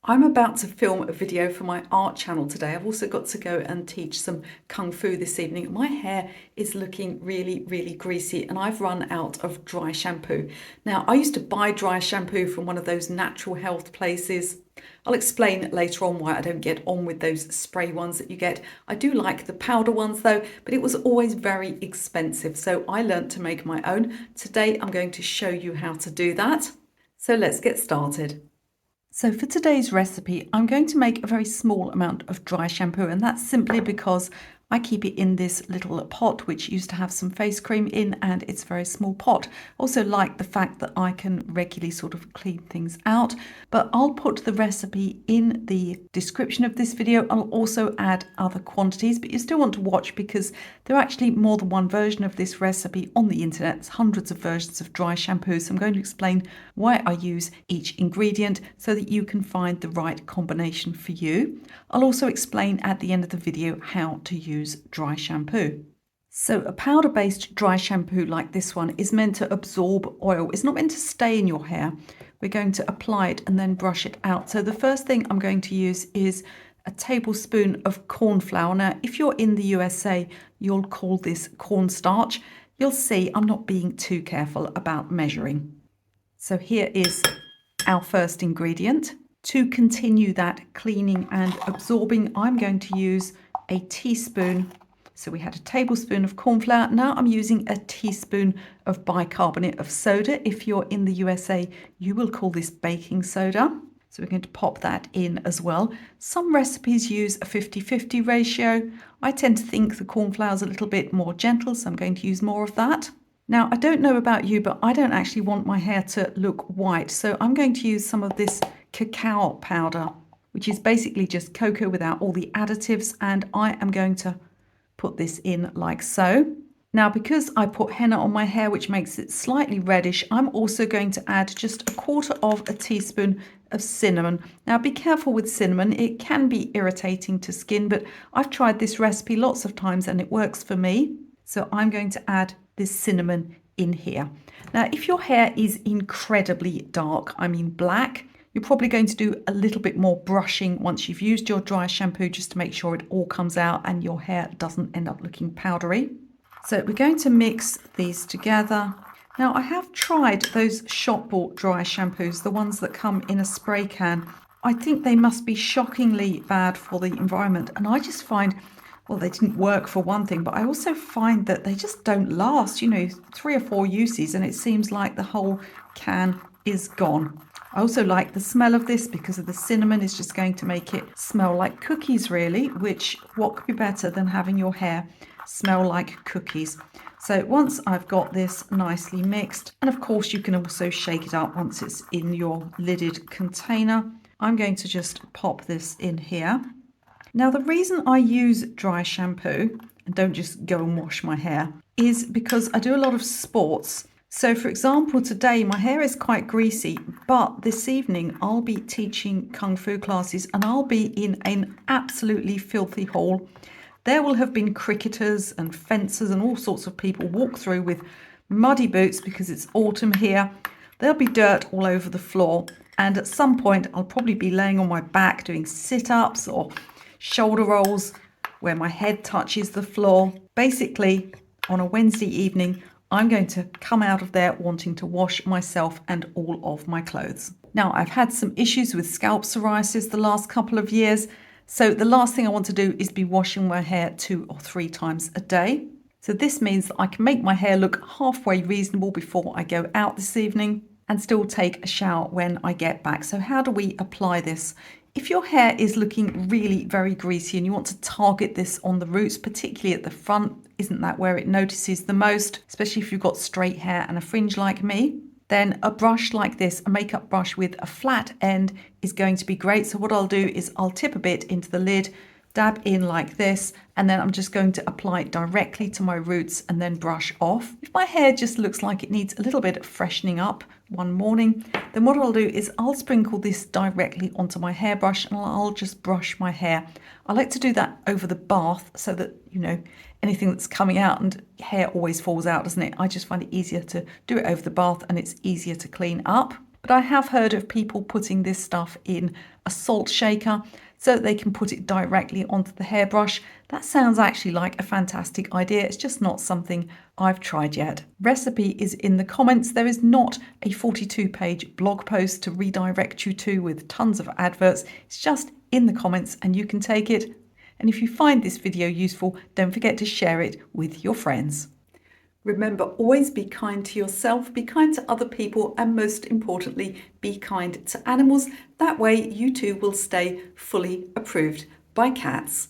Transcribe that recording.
I'm about to film a video for my art channel today. I've also got to go and teach some Kung Fu this evening. My hair is looking really greasy and I've run out of dry shampoo. Now, I used to buy dry shampoo from one of those natural health places. I'll explain later on why I don't get on with those spray ones that you get. I do like the powder ones though, but it was always very expensive. So I learned to make my own. Today, I'm going to show you how to do that. So let's get started. So for today's recipe, I'm going to make a very small amount of dry shampoo, and that's simply because I keep it in this little pot which used to have some face cream in, and it's a very small pot. Also like the fact that I can regularly sort of clean things out, but I'll put the recipe in the description of this video. I'll also add other quantities, but you still want to watch because there are actually more than one version of this recipe on the internet. There's hundreds of versions of dry shampoo, so I'm going to explain why I use each ingredient so that you can find the right combination for you. I'll also explain at the end of the video how to use dry shampoo. So a powder-based dry shampoo like this one is meant to absorb oil. It's not meant to stay in your hair. We're going to apply it and then brush it out. So the first thing I'm going to use is a tablespoon of cornflour. Now, if you're in the USA, you'll call this cornstarch. You'll see I'm not being too careful about measuring. So here is our first ingredient. To continue that cleaning and absorbing, I'm going to use a teaspoon. So we had a tablespoon of cornflour. Now I'm using a teaspoon of bicarbonate of soda. If you're in the USA, you will call this baking soda. So we're going to pop that in as well. Some recipes use a 50-50 ratio. I tend to think the cornflour is a little bit more gentle, so I'm going to use more of that. Now, I don't know about you, but I don't actually want my hair to look white. So I'm going to use some of this cacao powder, which is basically just cocoa without all the additives. And I am going to put this in like so. Now, because I put henna on my hair, which makes it slightly reddish, I'm also going to add just a quarter of a teaspoon of cinnamon. Now, be careful with cinnamon. It can be irritating to skin, but I've tried this recipe lots of times and it works for me. So I'm going to add this cinnamon in here. Now, if your hair is incredibly dark, I mean black, you're probably going to do a little bit more brushing once you've used your dry shampoo just to make sure it all comes out and your hair doesn't end up looking powdery. So we're going to mix these together. Now, I have tried those shop bought dry shampoos, the ones that come in a spray can. I think they must be shockingly bad for the environment, and I just find, well, they didn't work for one thing, but I also find that they just don't last, 3 or 4 uses, and it seems like the whole can is gone. I also like the smell of this because of the cinnamon is just going to make it smell like cookies, really, which what could be better than having your hair smell like cookies? So once I've got this nicely mixed, and of course you can also shake it up once it's in your lidded container, I'm going to just pop this in here. Now, the reason I use dry shampoo and don't just go and wash my hair is because I do a lot of sports. So for example, today my hair is quite greasy, but this evening I'll be teaching Kung Fu classes and I'll be in an absolutely filthy hall. There will have been cricketers and fencers and all sorts of people walk through with muddy boots because it's autumn here. There'll be dirt all over the floor. And at some point I'll probably be laying on my back doing sit-ups or shoulder rolls where my head touches the floor. Basically, on a Wednesday evening, I'm going to come out of there wanting to wash myself and all of my clothes. Now, I've had some issues with scalp psoriasis the last couple of years, so the last thing I want to do is be washing my hair 2 or 3 times a day. So this means that I can make my hair look halfway reasonable before I go out this evening and still take a shower when I get back. So how do we apply this? If your hair is looking really very greasy and you want to target this on the roots, particularly at the front, isn't that where it notices the most, especially if you've got straight hair and a fringe like me? Then a brush like this, a makeup brush with a flat end, is going to be great. So what I'll do is I'll tip a bit into the lid, dab in like this, and then I'm just going to apply it directly to my roots and then brush off. If my hair just looks like it needs a little bit of freshening up one morning, then what I'll do is I'll sprinkle this directly onto my hairbrush and I'll just brush my hair. I like to do that over the bath so that, anything that's coming out, and hair always falls out, doesn't it? I just find it easier to do it over the bath and it's easier to clean up. but I have heard of people putting this stuff in a salt shaker so that they can put it directly onto the hairbrush. That sounds actually like a fantastic idea. It's just not something I've tried yet. Recipe is in the comments. There is not a 42-page blog post to redirect you to with tons of adverts. It's just in the comments and you can take it. And if you find this video useful, don't forget to share it with your friends. Remember, always be kind to yourself, be kind to other people, and most importantly, be kind to animals. That way you too will stay fully approved by cats.